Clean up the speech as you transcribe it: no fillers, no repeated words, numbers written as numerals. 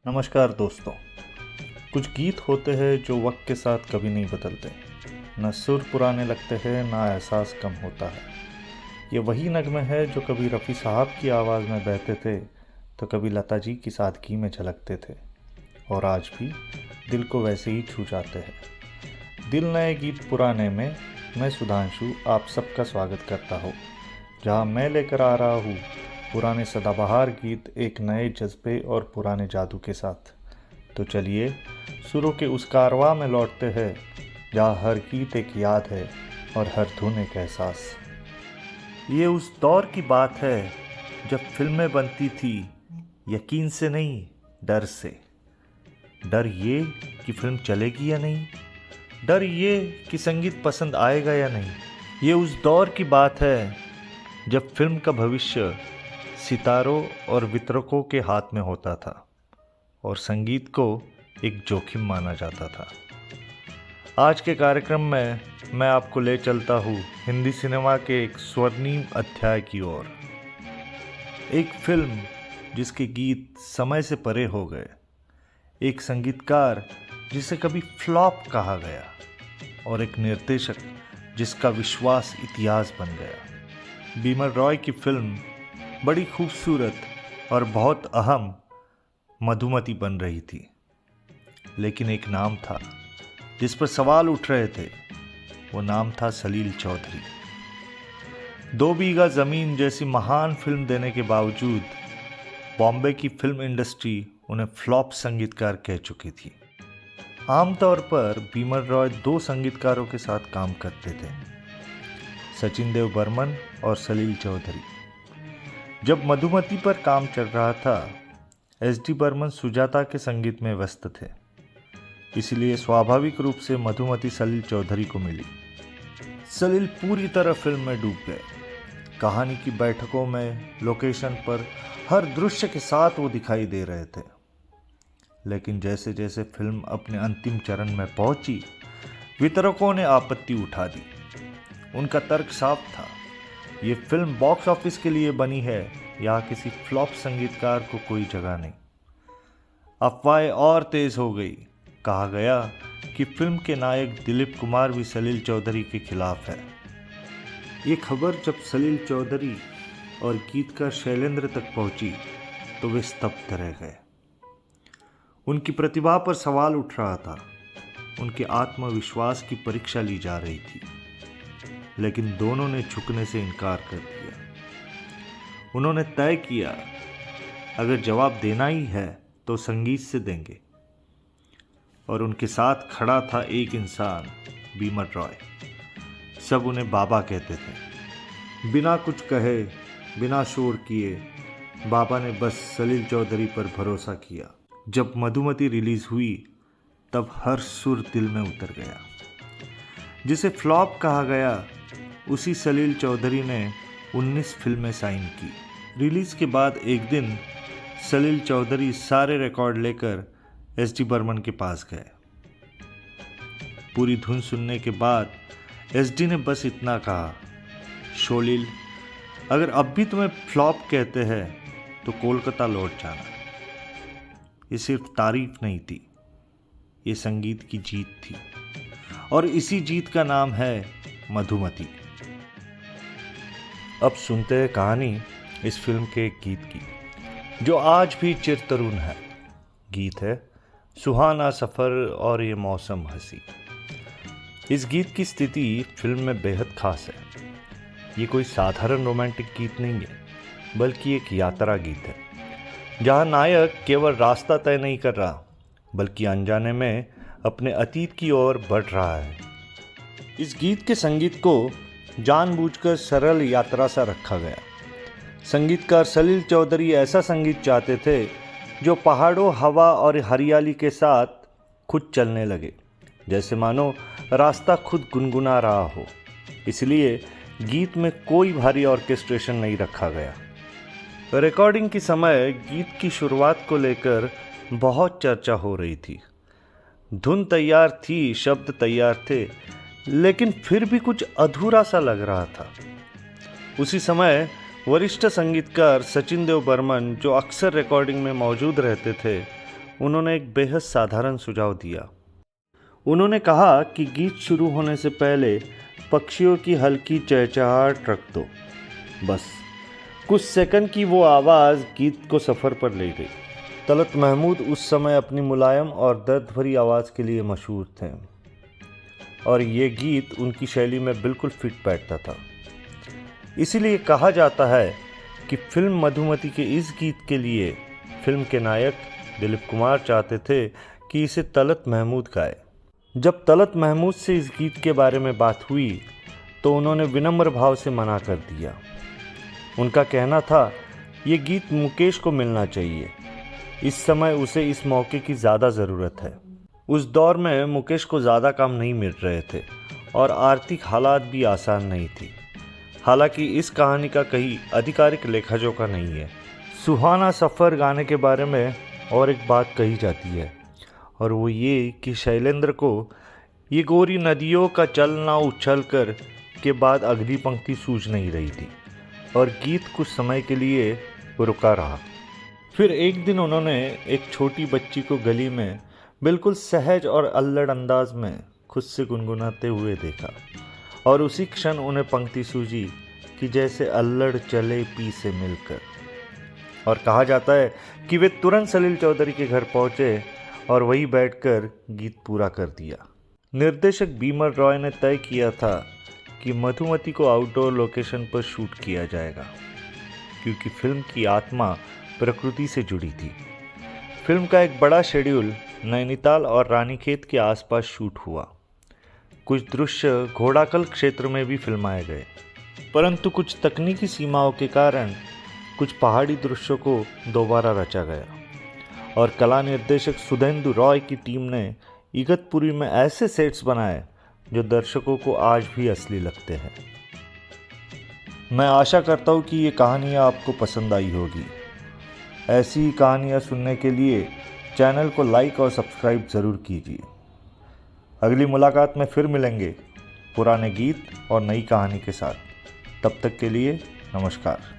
नमस्कार दोस्तों। कुछ गीत होते हैं जो वक्त के साथ कभी नहीं बदलते। न सुर पुराने लगते हैं, ना एहसास कम होता है। ये वही नगमे है जो कभी रफ़ी साहब की आवाज़ में बहते थे तो कभी लता जी की सादगी में झलकते थे, और आज भी दिल को वैसे ही छू जाते हैं। दिल नए गीत पुराने में मैं सुधांशु आप सबका स्वागत करता हूँ, जहाँ मैं लेकर आ रहा हूँ पुराने सदाबहार गीत एक नए जज्बे और पुराने जादू के साथ। तो चलिए सुरों के उस कारवां में लौटते हैं जहाँ हर गीत एक याद है और हर धुन एक एहसास। ये उस दौर की बात है जब फिल्में बनती थी यकीन से नहीं, डर से। डर ये कि फिल्म चलेगी या नहीं, डर ये कि संगीत पसंद आएगा या नहीं। ये उस दौर की बात है जब फिल्म का भविष्य सितारों और वितरकों के हाथ में होता था और संगीत को एक जोखिम माना जाता था। आज के कार्यक्रम में मैं आपको ले चलता हूँ हिंदी सिनेमा के एक स्वर्णिम अध्याय की ओर। एक फिल्म जिसके गीत समय से परे हो गए, एक संगीतकार जिसे कभी फ्लॉप कहा गया, और एक निर्देशक जिसका विश्वास इतिहास बन गया। बिमल रॉय की फिल्म बड़ी खूबसूरत और बहुत अहम मधुमती बन रही थी, लेकिन एक नाम था जिस पर सवाल उठ रहे थे। वो नाम था सलील चौधरी। 2 बीघा ज़मीन जैसी महान फिल्म देने के बावजूद बॉम्बे की फिल्म इंडस्ट्री उन्हें फ्लॉप संगीतकार कह चुकी थी। आमतौर पर बिमल रॉय 2 संगीतकारों के साथ काम करते थे, सचिन देव बर्मन और सलील चौधरी। जब मधुमती पर काम चल रहा था, एस.डी. बर्मन सुजाता के संगीत में व्यस्त थे, इसलिए स्वाभाविक रूप से मधुमती सलील चौधरी को मिली। सलील पूरी तरह फिल्म में डूब गए। कहानी की बैठकों में, लोकेशन पर, हर दृश्य के साथ वो दिखाई दे रहे थे। लेकिन जैसे जैसे फिल्म अपने अंतिम चरण में पहुंची, वितरकों ने आपत्ति उठा दी। उनका तर्क साफ था, ये फिल्म बॉक्स ऑफिस के लिए बनी है, यहाँ किसी फ्लॉप संगीतकार को कोई जगह नहीं। अफवाहें और तेज हो गई। कहा गया कि फिल्म के नायक दिलीप कुमार भी सलील चौधरी के खिलाफ है। ये खबर जब सलील चौधरी और गीतकार शैलेंद्र तक पहुंची तो वे स्तब्ध रह गए। उनकी प्रतिभा पर सवाल उठ रहा था, उनके आत्मविश्वास की परीक्षा ली जा रही थी, लेकिन दोनों ने झुकने से इनकार कर दिया। उन्होंने तय किया, अगर जवाब देना ही है तो संगीत से देंगे। और उनके साथ खड़ा था एक इंसान, बिमल रॉय। सब उन्हें बाबा कहते थे। बिना कुछ कहे, बिना शोर किए, बाबा ने बस सलील चौधरी पर भरोसा किया। जब मधुमती रिलीज हुई तब हर सुर दिल में उतर गया। जिसे फ्लॉप कहा गया, उसी सलील चौधरी ने 19 फिल्में साइन की। रिलीज के बाद एक दिन सलील चौधरी सारे रिकॉर्ड लेकर एस.डी. बर्मन के पास गए। पूरी धुन सुनने के बाद एस.डी. ने बस इतना कहा, शोलील, अगर अब भी तुम्हें फ्लॉप कहते हैं तो कोलकाता लौट जाना। ये सिर्फ तारीफ नहीं थी, ये संगीत की जीत थी, और इसी जीत का नाम है मधुमती। अब सुनते हैं कहानी इस फिल्म के एक गीत की, जो आज भी चिरतरुण है। गीत है सुहाना सफ़र और ये मौसम हंसी। इस गीत की स्थिति फिल्म में बेहद खास है। ये कोई साधारण रोमांटिक गीत नहीं है, बल्कि एक यात्रा गीत है, जहाँ नायक केवल रास्ता तय नहीं कर रहा, बल्कि अनजाने में अपने अतीत की ओर बढ़ रहा है। इस गीत के संगीत को जानबूझकर सरल यात्रा सा रखा गया। संगीतकार सलील चौधरी ऐसा संगीत चाहते थे जो पहाड़ों, हवा और हरियाली के साथ खुद चलने लगे, जैसे मानो रास्ता खुद गुनगुना रहा हो। इसलिए गीत में कोई भारी ऑर्केस्ट्रेशन नहीं रखा गया। रिकॉर्डिंग के समय गीत की शुरुआत को लेकर बहुत चर्चा हो रही थी। धुन तैयार थी, शब्द तैयार थे, लेकिन फिर भी कुछ अधूरा सा लग रहा था। उसी समय वरिष्ठ संगीतकार सचिन देव बर्मन, जो अक्सर रिकॉर्डिंग में मौजूद रहते थे, उन्होंने एक बेहद साधारण सुझाव दिया। उन्होंने कहा कि गीत शुरू होने से पहले पक्षियों की हल्की चहचहाहट रख दो। बस कुछ सेकंड की वो आवाज़ गीत को सफ़र पर ले गई। तलत महमूद उस समय अपनी मुलायम और दर्द भरी आवाज़ के लिए मशहूर थे और ये गीत उनकी शैली में बिल्कुल फिट बैठता था। इसीलिए कहा जाता है कि फिल्म मधुमती के इस गीत के लिए फिल्म के नायक दिलीप कुमार चाहते थे कि इसे तलत महमूद गाए। जब तलत महमूद से इस गीत के बारे में बात हुई तो उन्होंने विनम्र भाव से मना कर दिया। उनका कहना था ये गीत मुकेश को मिलना चाहिए, इस समय उसे इस मौके की ज़्यादा ज़रूरत है। उस दौर में मुकेश को ज़्यादा काम नहीं मिल रहे थे और आर्थिक हालात भी आसान नहीं थी। हालांकि इस कहानी का कहीं आधिकारिक लेखा-जोखा नहीं है। सुहाना सफ़र गाने के बारे में और एक बात कही जाती है और वो ये कि शैलेंद्र को ये गोरी नदियों का चलना उछल कर के बाद अगली पंक्ति सूझ नहीं रही थी और गीत कुछ समय के लिए रुका रहा। फिर एक दिन उन्होंने एक छोटी बच्ची को गली में बिल्कुल सहज और अल्लड़ अंदाज में खुद से गुनगुनाते हुए देखा और उसी क्षण उन्हें पंक्ति सूझी कि जैसे अल्लड़ चले पी से मिलकर। और कहा जाता है कि वे तुरंत सलील चौधरी के घर पहुंचे और वहीं बैठकर गीत पूरा कर दिया। निर्देशक बीमल रॉय ने तय किया था कि मधुमती को आउटडोर लोकेशन पर शूट किया जाएगा क्योंकि फिल्म की आत्मा प्रकृति से जुड़ी थी। फिल्म का एक बड़ा शेड्यूल नैनीताल और रानीखेत के आसपास शूट हुआ। कुछ दृश्य घोड़ाकल क्षेत्र में भी फिल्माए गए, परंतु कुछ तकनीकी सीमाओं के कारण कुछ पहाड़ी दृश्यों को दोबारा रचा गया और कला निर्देशक सुधेंदु रॉय की टीम ने इगतपुरी में ऐसे सेट्स बनाए जो दर्शकों को आज भी असली लगते हैं। मैं आशा करता हूँ कि ये कहानियाँ आपको पसंद आई होगी। ऐसी ही कहानियाँ सुनने के लिए चैनल को लाइक और सब्सक्राइब ज़रूर कीजिए। अगली मुलाकात में फिर मिलेंगे पुराने गीत और नई कहानी के साथ। तब तक के लिए नमस्कार।